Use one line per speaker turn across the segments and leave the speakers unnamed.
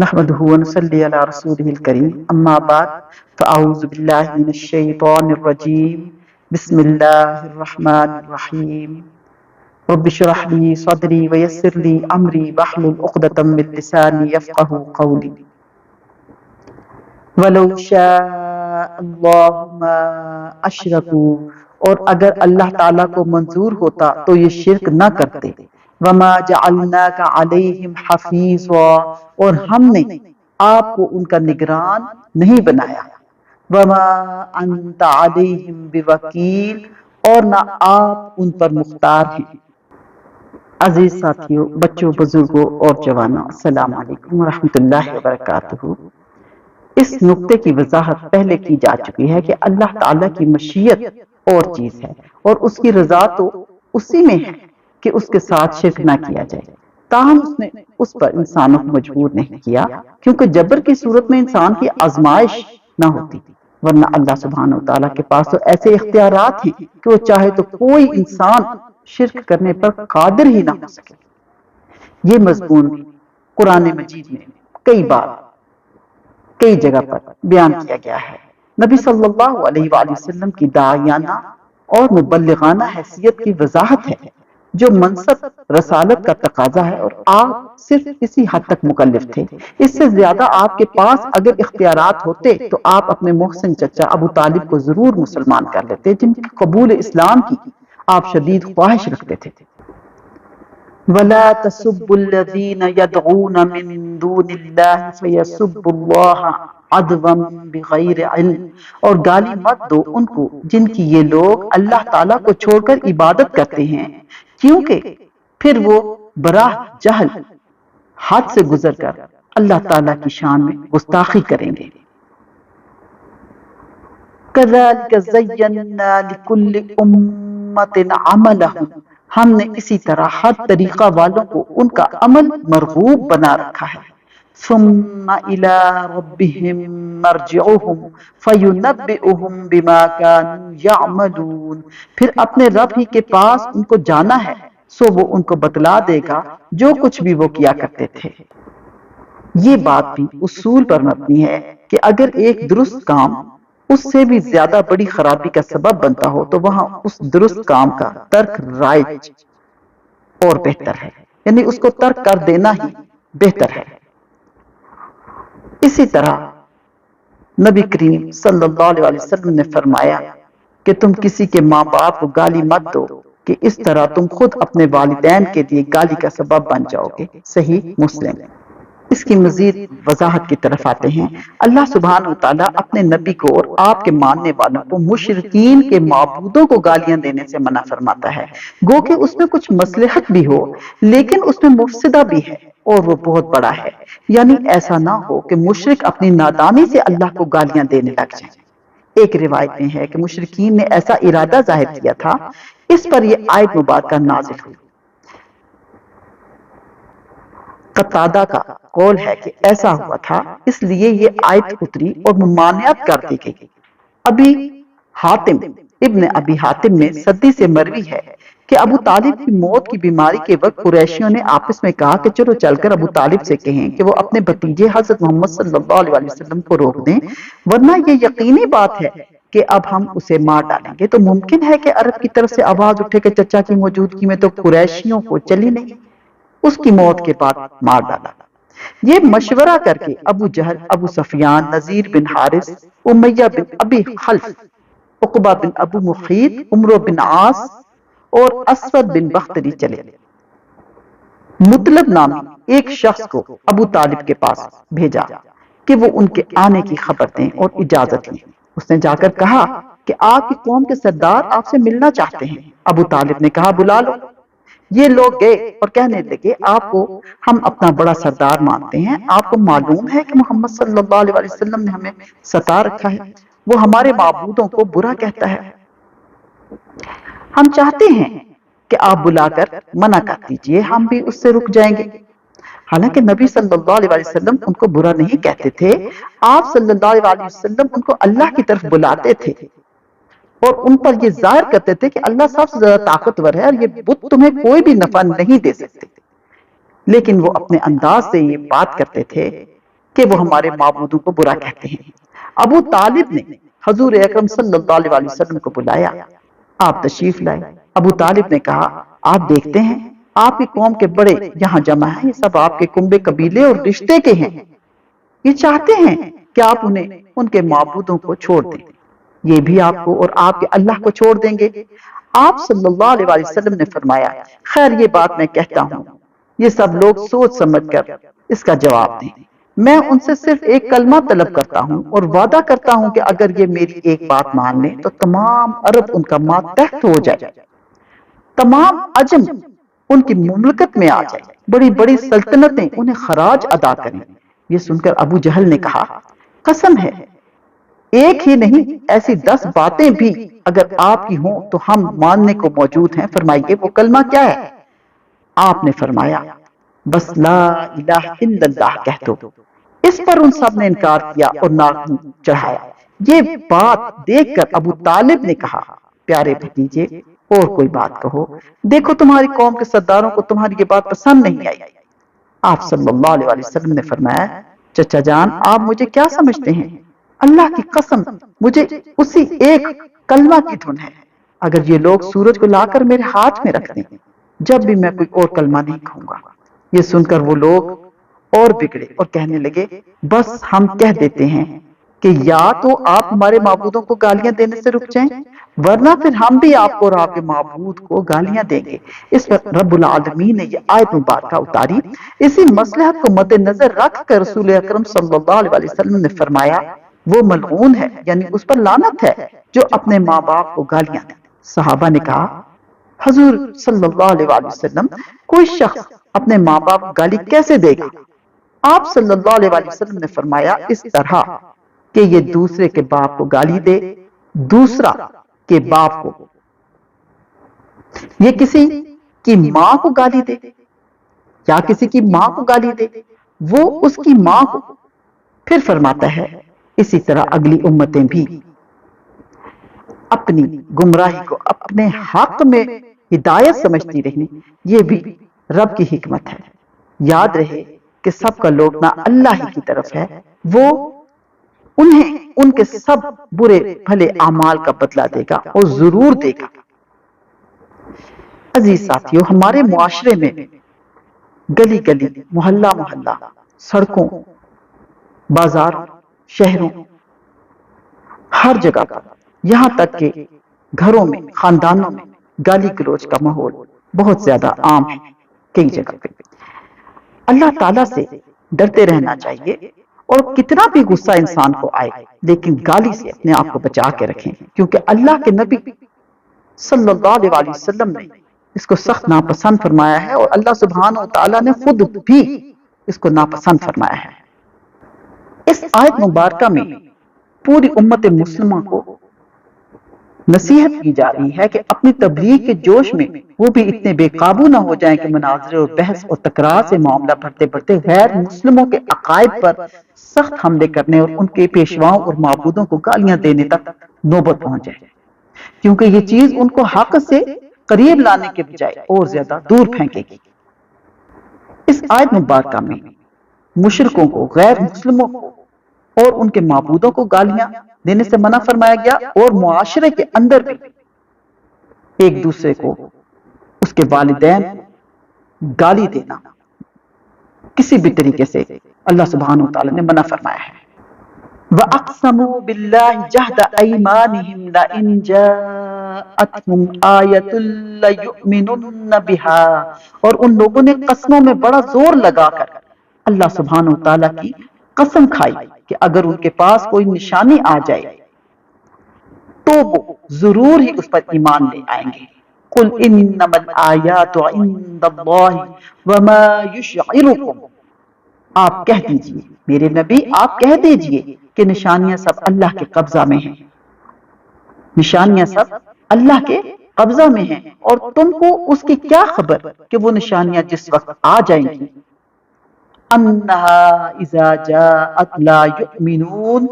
نحمده ونصلي على رسوله الكريم اما بعد فاعوذ بالله من الشيطان الرجيم بسم الله الرحمن الرحيم رب اشرح لي صدري ويسر لي امري واحلل عقدة من لساني يفقهوا قولي ولو شاء اللہ ما اشرکوا، اور اگر اللہ تعالیٰ کو منظور ہوتا تو یہ شرک نہ کرتے، وما جعلناک علیہم حفیظا، اور ہم نے آپ کو ان کا نگران نہیں بنایا، وما انت علیہم بوکیل، اور نہ آپ ان پر مختار ہیں۔ عزیز ساتھیوں، بچوں، بزرگوں اور جوانوں، السلام علیکم ورحمۃ اللہ وبرکاتہ۔ اس نقطے کی وضاحت پہلے کی جا چکی ہے کہ اللہ تعالیٰ کی مشیت اور چیز ہے اور اس کی رضا تو اسی میں ہے کہ اس کے ساتھ شرک نہ کیا جائے، تاہم اس نے اس پر انسانوں کو مجبور نہیں کیا، کیونکہ جبر کی صورت میں انسان کی آزمائش نہ ہوتی، ورنہ اللہ سبحانہ وتعالیٰ کے پاس تو ایسے اختیارات ہیں کہ وہ چاہے تو کوئی انسان شرک کرنے پر قادر ہی نہ ہو سکے۔ یہ مضمون قرآن مجید میں کئی جگہ پر بیان کیا گیا ہے۔ نبی صلی اللہ علیہ وآلہ وسلم کی داعیانہ اور مبلغانہ حیثیت کی وضاحت ہے، جو منصب رسالت کا تقاضا ہے، اور آپ صرف اسی حد تک مکلف تھے۔ اس سے زیادہ آپ کے پاس اگر اختیارات ہوتے تو آپ اپنے محسن چچا ابو طالب کو ضرور مسلمان کر لیتے، جن کی قبول اسلام کی آپ شدید خواہش رکھتے تھے۔ وَلَا تَسُبُّوا الَّذِينَ يَدْعُونَ مِن دُونِ اللَّهِ فَيَسُبُّوا اللَّهَ عَدْوًا بِغَيْرِ عِلْمٍ، اور گالی مت دو ان کو جن کی یہ لوگ اللہ تعالیٰ کو چھوڑ کر عبادت کرتے ہیں، کیونکہ پھر وہ براہ جہل حد سے گزر کر اللہ تعالیٰ کی شان میں گستاخی کریں گے۔ كَذَلِكَ زَيَّنَّا لِكُلِّ أُمَّةٍ عَمَلَهُمْ، ہم نے اسی طرح ہر طریقہ والوں کو ان کا عمل مرغوب بنا رکھا ہے۔ ثُمَّ إِلَىٰ رَبِّهِمْ مَرْجِعُهُمْ فَيُنَبِّئُهُمْ بِمَا كَانُوا يَعْمَلُونَ، پھر اپنے رب ہی کے پاس ان کو جانا ہے، سو وہ ان کو بتلا دے گا جو کچھ بھی وہ کیا کرتے تھے۔ یہ بات بھی اصول پر مبنی ہے کہ اگر ایک درست کام اس سے بھی زیادہ بڑی خرابی کا سبب بنتا ہو تو وہاں اس درست کام کا ترک رائج اور بہتر ہے، یعنی اس کو ترک کر دینا ہی بہتر ہے۔ اسی طرح نبی کریم صلی اللہ علیہ وسلم نے فرمایا کہ تم کسی کے ماں باپ کو گالی مت دو، کہ اس طرح تم خود اپنے والدین کے لیے گالی کا سبب بن جاؤ گے۔ صحیح مسلم۔ اس کی مزید وضاحت کی طرف آتے ہیں۔ اللہ سبحانہ وتعالیٰ اپنے نبی کو اور آپ کے ماننے والوں کو مشرکین کے معبودوں کو گالیاں دینے سے منع فرماتا ہے، گو کہ اس میں کچھ مصلحت بھی ہو لیکن اس میں مفسدہ بھی ہے اور وہ بہت بڑا ہے، یعنی ایسا نہ ہو کہ مشرک اپنی نادانی سے اللہ کو گالیاں دینے لگ جائیں۔ ایک روایت میں ہے کہ مشرکین نے ایسا ارادہ ظاہر کیا تھا، اس پر یہ آیت مبارکہ نازل ہوئی۔ قتادہ کا قول ہے کہ ایسا ہوا تھا، اس لیے یہ آیت اتری اور ممانعت کر دی گئی۔ ابن ابی حاتم میں صدی سے مروی ہے کہ ابو طالب کی موت کی بیماری کے وقت قریشیوں نے آپس میں کہا کہ چلو چل کر ابو طالب سے کہیں کہ وہ اپنے بھتیجے حضرت محمد صلی اللہ علیہ وسلم کو روک دیں، ورنہ یہ یقینی بات ہے کہ اب ہم اسے مار ڈالیں گے۔ تو ممکن ہے کہ عرب کی طرف سے آواز اٹھے کہ چچا کی موجودگی میں تو قریشیوں کو چلی نہیں، اس کی موت کے بعد مار ڈالا۔ یہ مشورہ کر کے ابو جہل، ابو سفیان، نذیر بن حارث، امیہ بن ابی خلف، عقبہ بن ابو مخیط، عمرو بن عاص اور اسود بن بختری چلے۔ مطلب نامی ایک شخص کو ابو طالب کے پاس بھیجا کہ وہ ان کے آنے کی خبر دیں اور اجازت لیں۔ اس نے جا کر کہا کہ آپ کی قوم کے سردار آپ سے ملنا چاہتے ہیں۔ ابو طالب نے کہا بلا لو۔ یہ لوگ گئے اور کہنے لگے آپ کو ہم اپنا بڑا سردار مانتے ہیں، آپ کو معلوم ہے کہ محمد صلی اللہ علیہ وسلم نے ہمیں ستا رکھا ہے، وہ ہمارے معبودوں کو برا کہتا ہے، ہم چاہتے ہیں کہ آپ بلا کر منع کر دیجئے، ہم بھی اس سے رک جائیں گے۔ حالانکہ نبی صلی اللہ علیہ وسلم ان کو برا نہیں کہتے تھے، آپ صلی اللہ علیہ وسلم ان کو اللہ کی طرف بلاتے تھے اور ان پر یہ ظاہر کرتے تھے کہ اللہ سب سے زیادہ طاقتور ہے اور یہ بت تمہیں کوئی بھی نفع نہیں دے سکتے، لیکن وہ اپنے انداز سے یہ بات کرتے تھے کہ وہ ہمارے معبودوں کو برا کہتے ہیں۔ ابو طالب نے حضور اکرم صلی اللہ علیہ وسلم کو بلایا، آپ تشریف لائے۔ ابو طالب نے کہا، آپ دیکھتے ہیں آپ کی قوم کے بڑے یہاں جمع ہیں، یہ سب آپ کے کنبے قبیلے اور رشتے کے ہیں، یہ چاہتے ہیں کہ آپ انہیں ان کے معبودوں کو چھوڑ دیں، یہ بھی آپ کو اور آپ کے اللہ کو چھوڑ دیں گے۔ آپ صلی اللہ علیہ وسلم نے فرمایا، خیر یہ بات میں کہتا ہوں، یہ سب لوگ سوچ سمجھ کر اس کا جواب دیں۔ میں ان سے صرف ایک کلمہ طلب کرتا ہوں اور وعدہ کرتا ہوں کہ اگر یہ میری ایک بات مان لیں تو تمام عرب ان کا ماتحت ہو جائے، تمام عجم ان کی مملکت میں آ جائے، بڑی بڑی سلطنتیں انہیں خراج ادا کریں۔ یہ سن کر ابو جہل نے کہا، قسم ہے ایک ہی نہیں ایسی 10 باتیں بھی اگر آپ کی ہوں تو ہم ماننے کو موجود ہیں، فرمائیے وہ کلمہ کیا ہے؟ آپ نے فرمایا، بس لا الہ الا اللہ کہہ دو۔ اس پر ان سب نے انکار کیا اور ناک منہ چڑھایا۔ یہ بات دیکھ کر ابو طالب نے کہا، پیارے بھتیجے اور کوئی بات کہو، دیکھو تمہاری قوم کے سرداروں کو تمہاری یہ بات پسند نہیں آئی۔ آپ صلی اللہ علیہ وسلم نے فرمایا، چچا جان آپ مجھے کیا سمجھتے ہیں؟ اللہ کی قسم مجھے اسی ایک کلمہ کی دھن ہے، اگر یہ لوگ سورج کو لا کر میرے ہاتھ میں رکھ دیں جب بھی میں کوئی اور کلمہ نہیں کہوں گا۔ یہ سن کر وہ لوگ اور بگڑے اور کہنے لگے، بس ہم کہہ دیتے ہیں کہ یا تو آپ ہمارے معبودوں کو گالیاں دینے سے رک جائیں، ورنہ پھر ہم بھی آپ کو اور آپ کے معبود کو گالیاں دیں گے۔ اس پر رب العالمین نے یہ آیت مبارکہ اتاری۔ اسی مصلحت کو مد نظر رکھ کر رسول اکرم صلی اللہ علیہ وسلم نے فرمایا، وہ ملعون ہے، یعنی اس پر لعنت ہے جو اپنے ماں باپ کو گالیاں دے۔ صحابہ نے کہا، حضور صلی اللہ علیہ وسلم کوئی شخص اپنے ماں باپ کو گالی کیسے دے گا؟ آپ صلی اللہ علیہ وسلم نے فرمایا، اس طرح کہ یہ دوسرے کے باپ کو گالی دے، دوسرا کے باپ کو، یہ کسی کی ماں کو گالی دے یا کسی کی ماں کو گالی دے، وہ اس کی ماں کو۔ پھر فرماتا ہے، اسی طرح اگلی امتیں بھی اپنی گمراہی کو اپنے حق میں ہدایت سمجھتی رہی، یہ بھی رب کی حکمت ہے۔ یاد رہے کہ سب کا لوٹنا اللہ ہی کی طرف ہے، وہ انہیں ان کے سب برے بھلے اعمال کا بدلہ دے گا اور ضرور دے گا۔ عزیز ساتھیو، ہمارے معاشرے میں گلی گلی، محلہ محلہ، سڑکوں، بازاروں، شہروں، ہر جگہ پر، یہاں تک کہ گھروں میں، خاندانوں میں گالی گلوچ کا ماحول بہت زیادہ عام ہے کئی جگہ پہ۔ اللہ تعالیٰ سے ڈرتے رہنا چاہیے، اور کتنا بھی غصہ انسان کو آئے لیکن گالی سے اپنے آپ کو بچا کے رکھیں، کیونکہ اللہ کے نبی صلی اللہ علیہ وسلم نے اس کو سخت ناپسند فرمایا ہے، اور اللہ سبحانہ و تعالیٰ نے خود بھی اس کو ناپسند فرمایا ہے۔ اس آیت مبارکہ میں پوری امت مسلمہ کو نصیحت کی جا رہی ہے کہ اپنی تبلیغ کے جوش میں وہ بھی اتنے بے قابو نہ ہو جائیں کہ مناظرے اور بحث اور تکرار سے معاملہ بڑھتے بڑھتے غیر مسلموں کے عقائد پر سخت حملے کرنے اور ان کے پیشواؤں اور معبودوں کو گالیاں دینے تک نوبت پہنچ جائے، کیونکہ یہ چیز ان کو حق سے قریب لانے کے بجائے اور زیادہ دور پھینکے گی۔ اس آیت مبارکہ میں مشرکوں کو، غیر مسلموں کو اور ان کے معبودوں کو گالیاں دینے سے منع فرمایا گیا، اور معاشرے کے اندر بھی ایک دوسرے کو، اس کے والدین گالی دینا کسی بھی طریقے سے اللہ سبحانہ وتعالی نے منع فرمایا ہے۔ وَأَقْسَمُوا بِاللَّهِ جَهْدَ أَيْمَانِهِمْ لَئِنْ جَاءَتْهُمْ آيَةٌ لَيُؤْمِنُنَّ بِهَا، اور ان لوگوں نے قسموں میں بڑا زور لگا کر اللہ سبحانہ وتعالی کی قسم کھائی کہ اگر ان کے پاس کوئی نشانی آ جائے تو وہ ضرور ہی اس پر ایمان لے آئیں گے۔ قُلْ إِنَّمَا الْآيَاتُ عِندَ اللَّهِ وَمَا يُشْعِرُكُمْ، آپ کہہ دیجئے، میرے نبی آپ کہہ دیجئے کہ نشانیاں سب اللہ کے قبضہ میں ہیں، نشانیاں سب اللہ کے قبضہ میں ہیں، اور تم کو اس کی کیا خبر کہ وہ نشانیاں جس وقت آ جائیں گی، أَنَّهَا إِذَا جَاءَتْ لَا يُؤْمِنُونَ،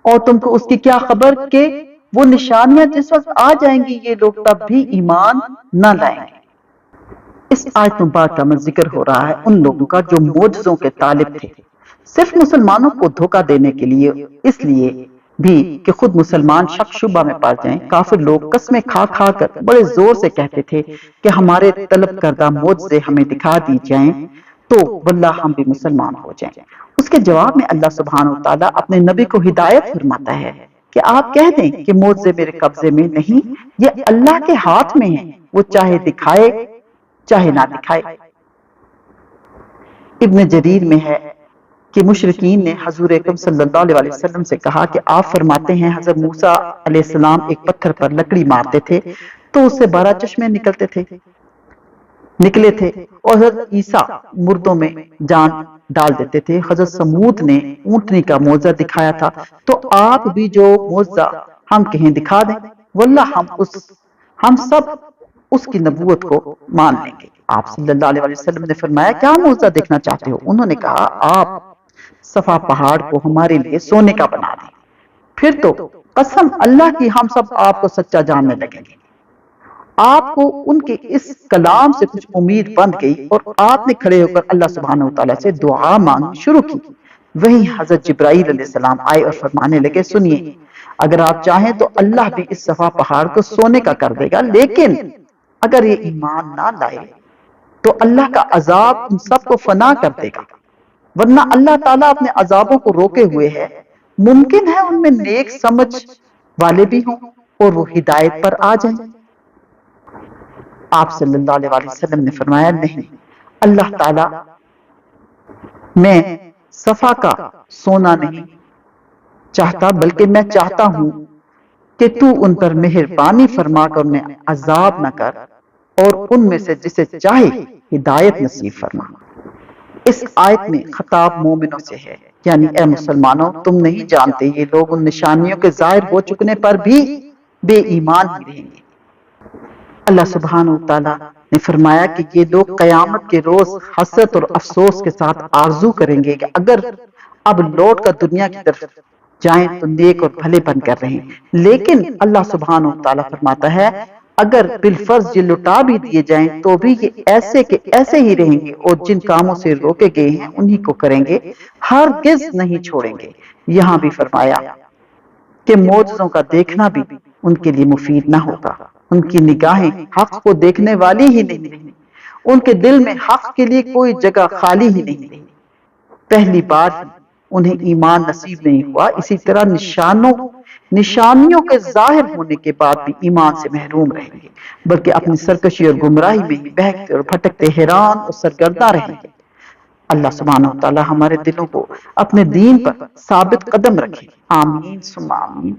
اور تم کو اس کی کیا خبر کہ وہ نشانیاں جس وقت آ جائیں گی یہ لوگ تب بھی ایمان نہ لائیں گے۔ اس آیت مبارکہ میں ذکر ہو رہا ہے ان لوگوں کا جو معجزوں کے طالب تھے، صرف مسلمانوں کو دھوکہ دینے کے لیے، اس لیے بھی کہ خود مسلمان شک شبہ میں پڑ جائیں، کافر لوگ قسمیں کھا کھا کر بڑے زور سے کہتے تھے کہ ہمارے طلب کردہ معجزے ہمیں دکھا دی جائیں تو واللہ ہم بھی مسلمان ہو جائیں۔ اس کے جواب میں اللہ سبحانہ وتعالی اپنے نبی کو ہدایت فرماتا ہے کہ آپ کہہ دیں کہ معجزے میرے قبضے میں نہیں، یہ اللہ کے ہاتھ میں ہیں، وہ چاہے دکھائے چاہے نہ دکھائے۔ ابن جریر میں ہے کہ مشرکین نے حضور اکرم صلی اللہ علیہ وسلم سے کہا کہ آپ فرماتے ہیں حضرت موسیٰ علیہ السلام ایک پتھر پر لکڑی مارتے تھے تو اس سے 12 چشمے نکلے تھے، اور حضرت عیسیٰ مردوں میں جان ڈال دیتے تھے۔ حضرت سمود نے اونٹنی کا معجزہ دکھایا تھا، تو آپ بھی جو معجزہ ہم کہیں دکھا دیں، واللہ ہم سب اس کی نبوت کو مان لیں گے۔ آپ صلی اللہ علیہ وسلم نے فرمایا کیا معجزہ دیکھنا چاہتے ہو؟ انہوں نے کہا آپ صفا پہاڑ کو ہمارے لیے سونے کا بنا دیں، پھر تو قسم اللہ کی ہم سب آپ کو سچا جاننے لگیں گے۔ آپ کو ان کے اس کلام سے کچھ امید بند گئی اور آپ نے کھڑے ہو کر اللہ سبحانہ وتعالیٰ سے دعا مانگنی شروع کی۔ وہیں حضرت جبرائیل علیہ السلام آئے اور فرمانے لگے سنیے، اگر آپ چاہیں تو اللہ بھی اس صفا پہاڑ کو سونے کا کر دے گا، لیکن اگر یہ ایمان نہ لائے تو اللہ کا عذاب ان سب کو فنا کر دے گا، ورنہ اللہ تعالیٰ اپنے عذابوں کو روکے ہوئے ہے، ممکن ہے ان میں نیک سمجھ والے بھی ہوں اور وہ ہدایت پر آ جائیں۔ آپ صلی اللہ علیہ وسلم نے فرمایا نہیں، اللہ تعالیٰ میں صفا کا سونا نہیں چاہتا، بلکہ میں چاہتا ہوں کہ تو ان پر مہربانی فرما کر انہیں عذاب نہ کر اور ان میں سے جسے چاہے ہدایت نصیب فرما۔ اس آیت میں خطاب مومنوں سے ہے، یعنی اے مسلمانوں تم نہیں جانتے یہ لوگ ان نشانیوں کے ظاہر ہو چکنے پر بھی بے ایمان ہی رہیں گے۔ اللہ سبحانہ وتعالی نے فرمایا کہ یہ لوگ قیامت کے روز حسرت اور افسوس کے ساتھ آرزو کریں گے کہ اگر اب لوٹ کر دنیا کی طرف جائیں تو نیک اور بھلے بن کر رہیں، لیکن اللہ سبحانہ وتعالی فرماتا ہے اگر بالفرض یہ لٹا بھی دیے جائیں تو بھی یہ ایسے کے ایسے ہی رہیں گے اور جن کاموں سے روکے گئے ہیں انہی کو کریں گے، ہرگز نہیں چھوڑیں گے۔ یہاں بھی فرمایا کہ معجزوں کا دیکھنا بھی ان کے لیے مفید نہ ہوگا، ان کی نگاہیں حق کو دیکھنے والی ہی نہیں رہیں، ان کے دل میں حق کے لیے کوئی جگہ خالی ہی نہیں رہی، پہلی بار انہیں ایمان نصیب نہیں ہوا، اسی طرح نشانیوں کے ظاہر ہونے کے بعد بھی ایمان سے محروم رہیں گے، بلکہ اپنی سرکشی اور گمراہی میں ہی بہکتے اور بھٹکتے حیران اور سرگرداں رہیں گے۔ اللہ سبحانہ وتعالی ہمارے دلوں کو اپنے دین پر ثابت قدم رکھے، آمین ثم آمین۔